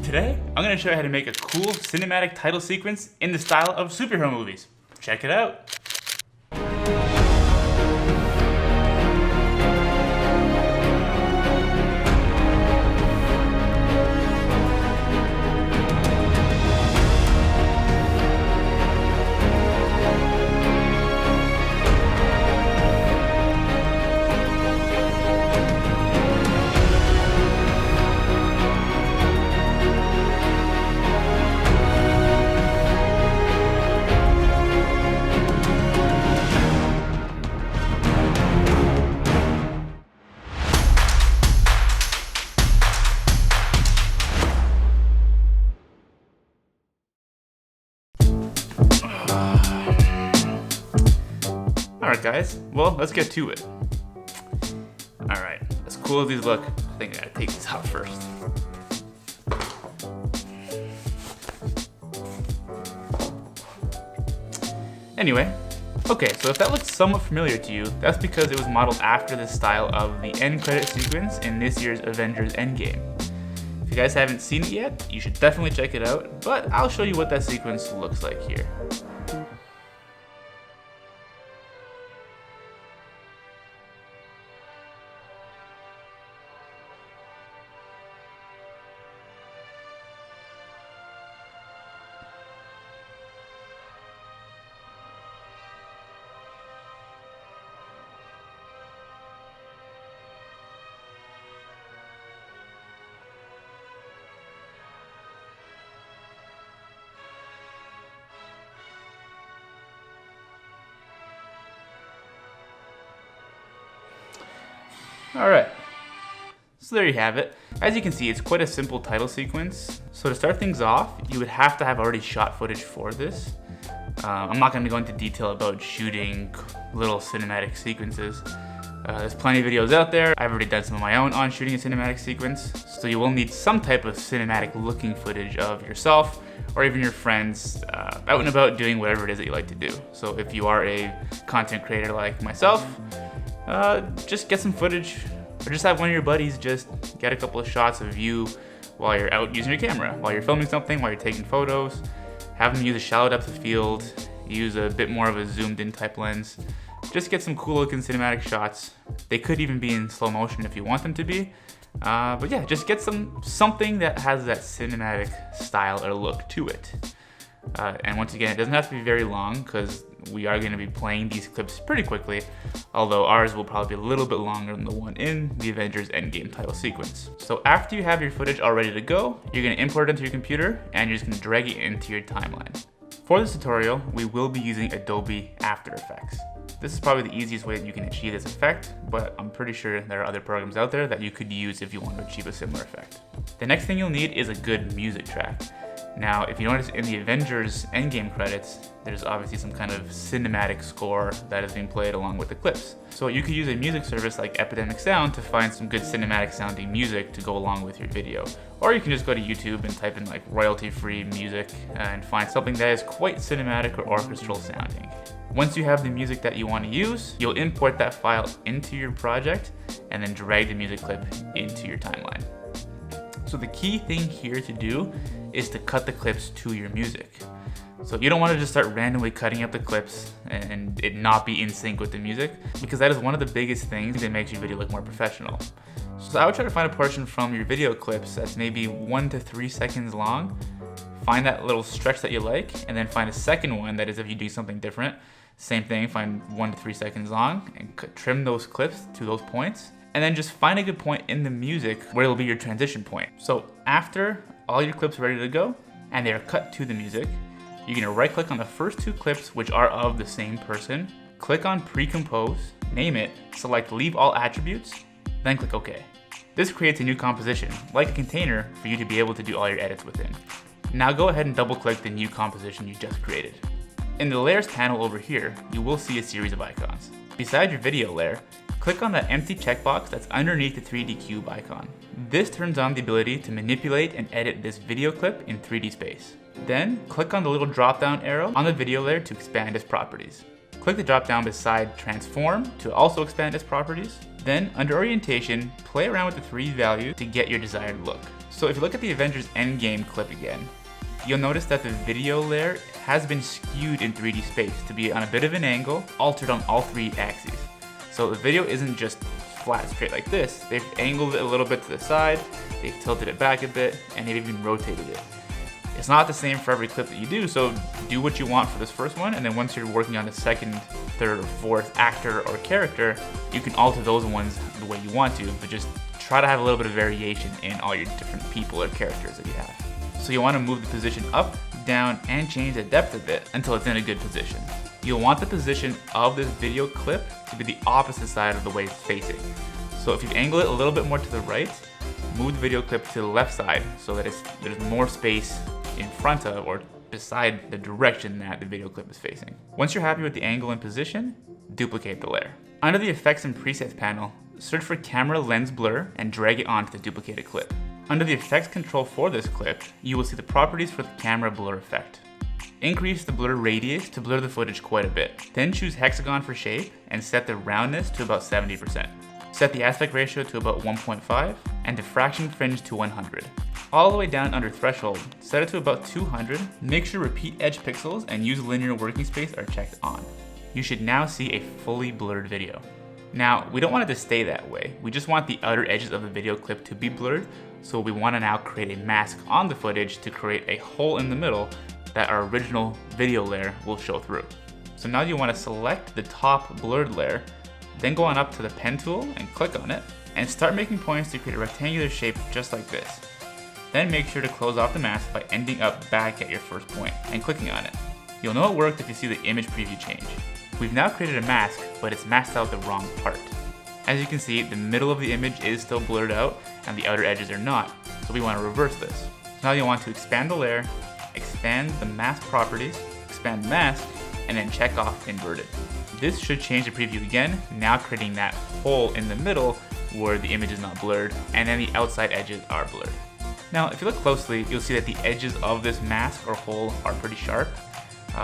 Today, I'm going to show you how to make a cool cinematic title sequence in the style of superhero movies. Check it out! Alright guys, well, let's get to it. Alright, as cool as these look, I think I gotta take these out first. Anyway, okay, so if that looks somewhat familiar to you, that's because it was modeled after the style of the end credit sequence in this year's Avengers Endgame. If you guys haven't seen it yet, you should definitely check it out, but I'll show you what that sequence looks like here. Alright, so there you have it. As you can see, it's quite a simple title sequence. So to start things off, you would have to have already shot footage for this. I'm not going to go into detail about shooting little cinematic sequences. There's plenty of videos out there. I've already done some of my own on shooting a cinematic sequence. So you will need some type of cinematic looking footage of yourself or even your friends out and about doing whatever it is that you like to do. So if you are a content creator like myself, just get some footage, or just have one of your buddies just get a couple of shots of you while you're out using your camera, while you're filming something, while you're taking photos. Have them use a shallow depth of field, use a bit more of a zoomed in type lens. Just get some cool looking cinematic shots. They could even be in slow motion if you want them to be. But yeah, just get something that has that cinematic style or look to it. And once again, it doesn't have to be very long because we are going to be playing these clips pretty quickly, although ours will probably be a little bit longer than the one in the Avengers Endgame title sequence. So after you have your footage all ready to go, you're going to import it into your computer and you're just going to drag it into your timeline. For this tutorial, we will be using Adobe After Effects. This is probably the easiest way that you can achieve this effect, but I'm pretty sure there are other programs out there that you could use if you want to achieve a similar effect. The next thing you'll need is a good music track. Now, if you notice in the Avengers Endgame credits, there's obviously some kind of cinematic score that is being played along with the clips. So you could use a music service like Epidemic Sound to find some good cinematic sounding music to go along with your video. Or you can just go to YouTube and type in like royalty-free music and find something that is quite cinematic or orchestral sounding. Once you have the music that you want to use, you'll import that file into your project and then drag the music clip into your timeline. So the key thing here to do is to cut the clips to your music. So you don't want to just start randomly cutting up the clips and it not be in sync with the music, because that is one of the biggest things that makes your video look more professional. So I would try to find a portion from your video clips that's maybe 1 to 3 seconds long, find that little stretch that you like, and then find a second one that is if you do something different. Same thing, find 1 to 3 seconds long and trim those clips to those points. And then just find a good point in the music where it'll be your transition point. So after all your clips are ready to go and they are cut to the music, you're gonna right click on the first 2 clips which are of the same person, click on pre-compose, name it, select leave all attributes, then click OK. This creates a new composition, like a container for you to be able to do all your edits within. Now go ahead and double click the new composition you just created. In the layers panel over here, you will see a series of icons. Beside your video layer, click on that empty checkbox that's underneath the 3D cube icon. This turns on the ability to manipulate and edit this video clip in 3D space. Then, click on the little drop-down arrow on the video layer to expand its properties. Click the drop-down beside Transform to also expand its properties. Then, under Orientation, play around with the 3D value to get your desired look. So if you look at the Avengers Endgame clip again, you'll notice that the video layer has been skewed in 3D space to be on a bit of an angle, altered on all 3 axes. So the video isn't just flat straight like this, they've angled it a little bit to the side, they've tilted it back a bit, and they've even rotated it. It's not the same for every clip that you do, so do what you want for this first one, and then once you're working on the second, third, or fourth actor or character, you can alter those ones the way you want to, but just try to have a little bit of variation in all your different people or characters that you have. So you want to move the position up, down, and change the depth a bit until it's in a good position. You'll want the position of this video clip to be the opposite side of the way it's facing. So if you angle it a little bit more to the right, move the video clip to the left side so that there's more space in front of or beside the direction that the video clip is facing. Once you're happy with the angle and position, duplicate the layer. Under the Effects and Presets panel, search for Camera Lens Blur and drag it onto the duplicated clip. Under the Effects control for this clip, you will see the properties for the camera blur effect. Increase the blur radius to blur the footage quite a bit. Then choose hexagon for shape and set the roundness to about 70%. Set the aspect ratio to about 1.5 and diffraction fringe to 100. All the way down under threshold, set it to about 200. Make sure repeat edge pixels and use linear working space are checked on. You should now see a fully blurred video. Now, we don't want it to stay that way. We just want the outer edges of the video clip to be blurred, so we want to now create a mask on the footage to create a hole in the middle that our original video layer will show through. So now you want to select the top blurred layer, then go on up to the pen tool and click on it, and start making points to create a rectangular shape just like this. Then make sure to close off the mask by ending up back at your first point and clicking on it. You'll know it worked if you see the image preview change. We've now created a mask, but it's masked out the wrong part. As you can see, the middle of the image is still blurred out and the outer edges are not, so we want to reverse this. Now you'll want to expand the layer, expand the mask properties, expand the mask, and then check off inverted. This should change the preview again, now creating that hole in the middle where the image is not blurred, and then the outside edges are blurred. Now, if you look closely, you'll see that the edges of this mask or hole are pretty sharp.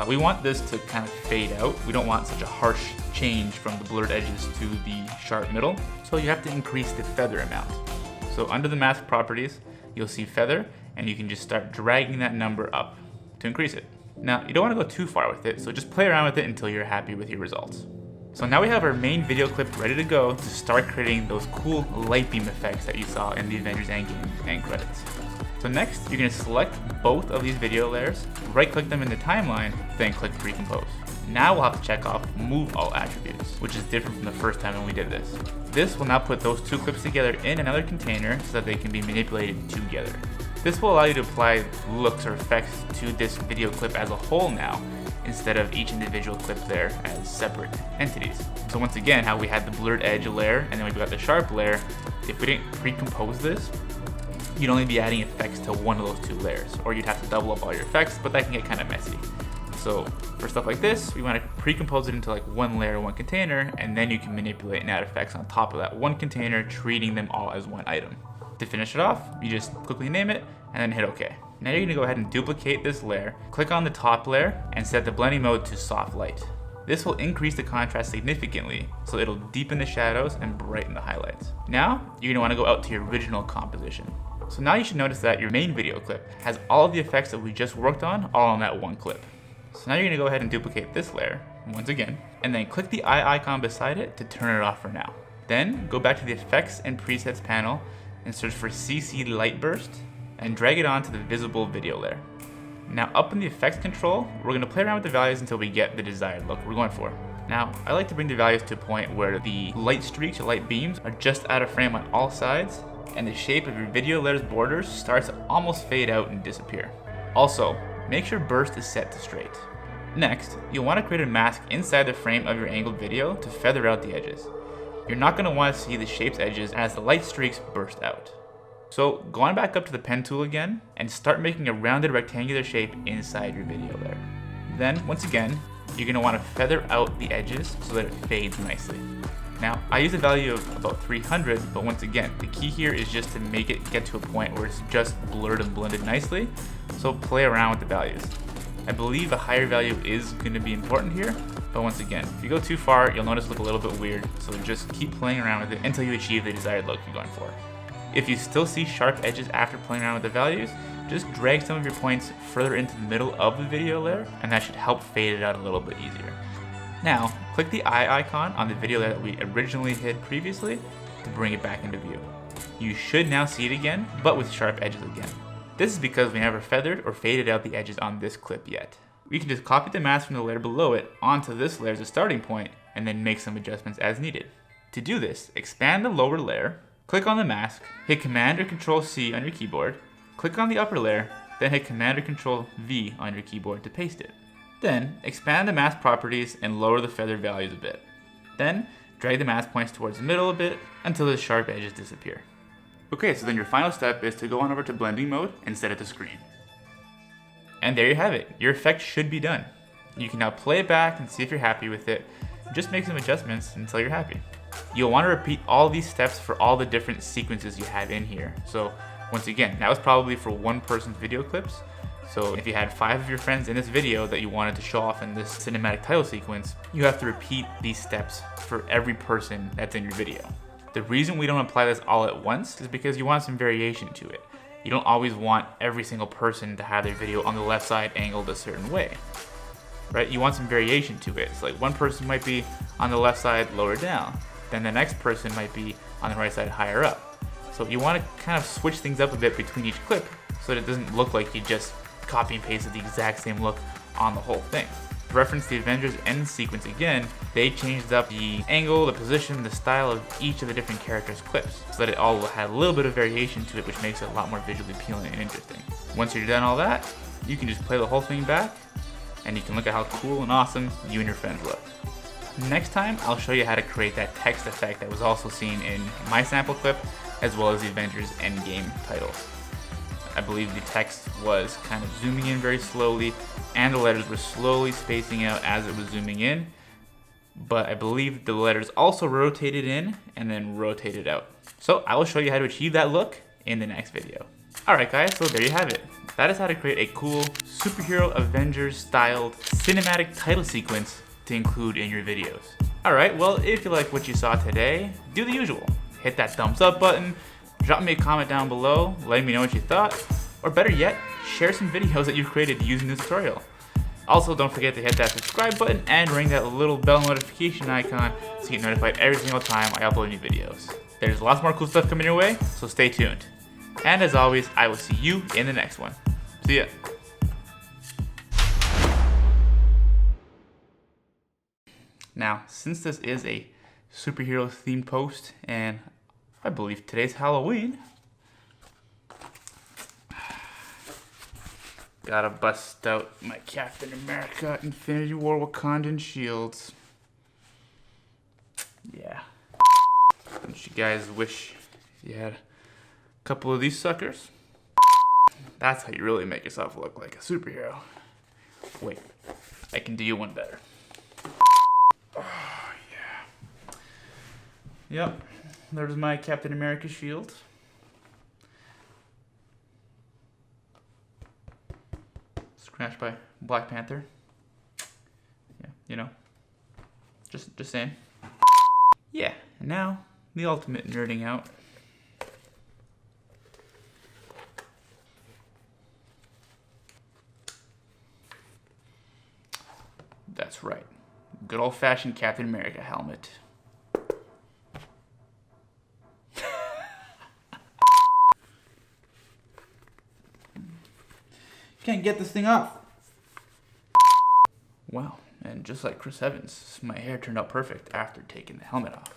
We want this to kind of fade out. We don't want such a harsh change from the blurred edges to the sharp middle, so you have to increase the feather amount. So under the mask properties, you'll see feather, and you can just start dragging that number up to increase it. Now, you don't want to go too far with it, so just play around with it until you're happy with your results. So now we have our main video clip ready to go to start creating those cool light beam effects that you saw in the Avengers Endgame end credits. So next, you're going to select both of these video layers, right-click them in the timeline, then click Recompose. Now we'll have to check off Move All Attributes, which is different from the first time when we did this. This will now put those two clips together in another container so that they can be manipulated together. This will allow you to apply looks or effects to this video clip as a whole now, instead of each individual clip there as separate entities. So once again, how we had the blurred edge layer and then we've got the sharp layer, if we didn't pre-compose this, you'd only be adding effects to one of those two layers, or you'd have to double up all your effects, but that can get kind of messy. So for stuff like this, we want to pre-compose it into like one layer, one container, and then you can manipulate and add effects on top of that one container, treating them all as one item. To finish it off, you just quickly name it and then hit OK. Now you're going to go ahead and duplicate this layer, click on the top layer, and set the blending mode to soft light. This will increase the contrast significantly, so it'll deepen the shadows and brighten the highlights. Now, you're going to want to go out to your original composition. So now you should notice that your main video clip has all of the effects that we just worked on all on that one clip. So now you're going to go ahead and duplicate this layer, once again, and then click the eye icon beside it to turn it off for now. Then go back to the Effects and Presets panel and search for CC Light Burst and drag it onto the visible video layer. Now up in the effects control, we're going to play around with the values until we get the desired look we're going for. Now, I like to bring the values to a point where the light streaks or light beams are just out of frame on all sides, and the shape of your video layer's borders starts to almost fade out and disappear. Also, make sure burst is set to straight. Next, you'll want to create a mask inside the frame of your angled video to feather out the edges. You're not going to want to see the shape's edges as the light streaks burst out. So go on back up to the pen tool again and start making a rounded rectangular shape inside your video layer. Then, once again, you're going to want to feather out the edges so that it fades nicely. Now, I use a value of about 300, but once again, the key here is just to make it get to a point where it's just blurred and blended nicely, so play around with the values. I believe a higher value is going to be important here, but once again, if you go too far, you'll notice it look a little bit weird, so just keep playing around with it until you achieve the desired look you're going for. If you still see sharp edges after playing around with the values, just drag some of your points further into the middle of the video layer, and that should help fade it out a little bit easier. Now, click the eye icon on the video layer that we originally hid previously to bring it back into view. You should now see it again, but with sharp edges again. This is because we never feathered or faded out the edges on this clip yet. We can just copy the mask from the layer below it onto this layer as a starting point, and then make some adjustments as needed. To do this, expand the lower layer, click on the mask, hit Command or Control C on your keyboard, click on the upper layer, then hit Command or Control V on your keyboard to paste it. Then, expand the mask properties and lower the feather values a bit. Then, drag the mask points towards the middle a bit until the sharp edges disappear. Okay, so then your final step is to go on over to blending mode and set it to screen. And there you have it. Your effect should be done. You can now play it back and see if you're happy with it. Just make some adjustments until you're happy. You'll want to repeat all these steps for all the different sequences you have in here. So once again, that was probably for one person's video clips. So if you had 5 of your friends in this video that you wanted to show off in this cinematic title sequence, you have to repeat these steps for every person that's in your video. The reason we don't apply this all at once is because you want some variation to it. You don't always want every single person to have their video on the left side angled a certain way, right? You want some variation to it. So like one person might be on the left side lower down, then the next person might be on the right side higher up. So you want to kind of switch things up a bit between each clip so that it doesn't look like you just copy and pasted the exact same look on the whole thing. To reference the Avengers end sequence again, they changed up the angle, the position, the style of each of the different characters' clips so that it all had a little bit of variation to it, which makes it a lot more visually appealing and interesting. Once you're done all that, you can just play the whole thing back and you can look at how cool and awesome you and your friends look. Next time, I'll show you how to create that text effect that was also seen in my sample clip, as well as the Avengers Endgame titles. I believe the text was kind of zooming in very slowly, and the letters were slowly spacing out as it was zooming in, but I believe the letters also rotated in and then rotated out. So I will show you how to achieve that look in the next video. Alright guys, so there you have it. That is how to create a cool superhero Avengers styled cinematic title sequence to include in your videos. Alright, well if you like what you saw today, do the usual. Hit that thumbs up button, drop me a comment down below letting me know what you thought, or better yet, share some videos that you've created using this tutorial. Also, don't forget to hit that subscribe button and ring that little bell notification icon so you get notified every single time I upload new videos. There's lots more cool stuff coming your way, so stay tuned. And as always, I will see you in the next one. See ya. Now, since this is a superhero themed post, and I believe today's Halloween, gotta bust out my Captain America Infinity War Wakandan shields. Yeah. Don't you guys wish you had a couple of these suckers? That's how you really make yourself look like a superhero. Wait, I can do you one better. Oh, yeah. Yep, there's my Captain America shield. Scratched by Black Panther. Yeah, you know. Just saying. Yeah, and now the ultimate nerding out. That's right. Good old-fashioned Captain America helmet. Can't get this thing off. Wow, and just like Chris Evans, my hair turned out perfect after taking the helmet off.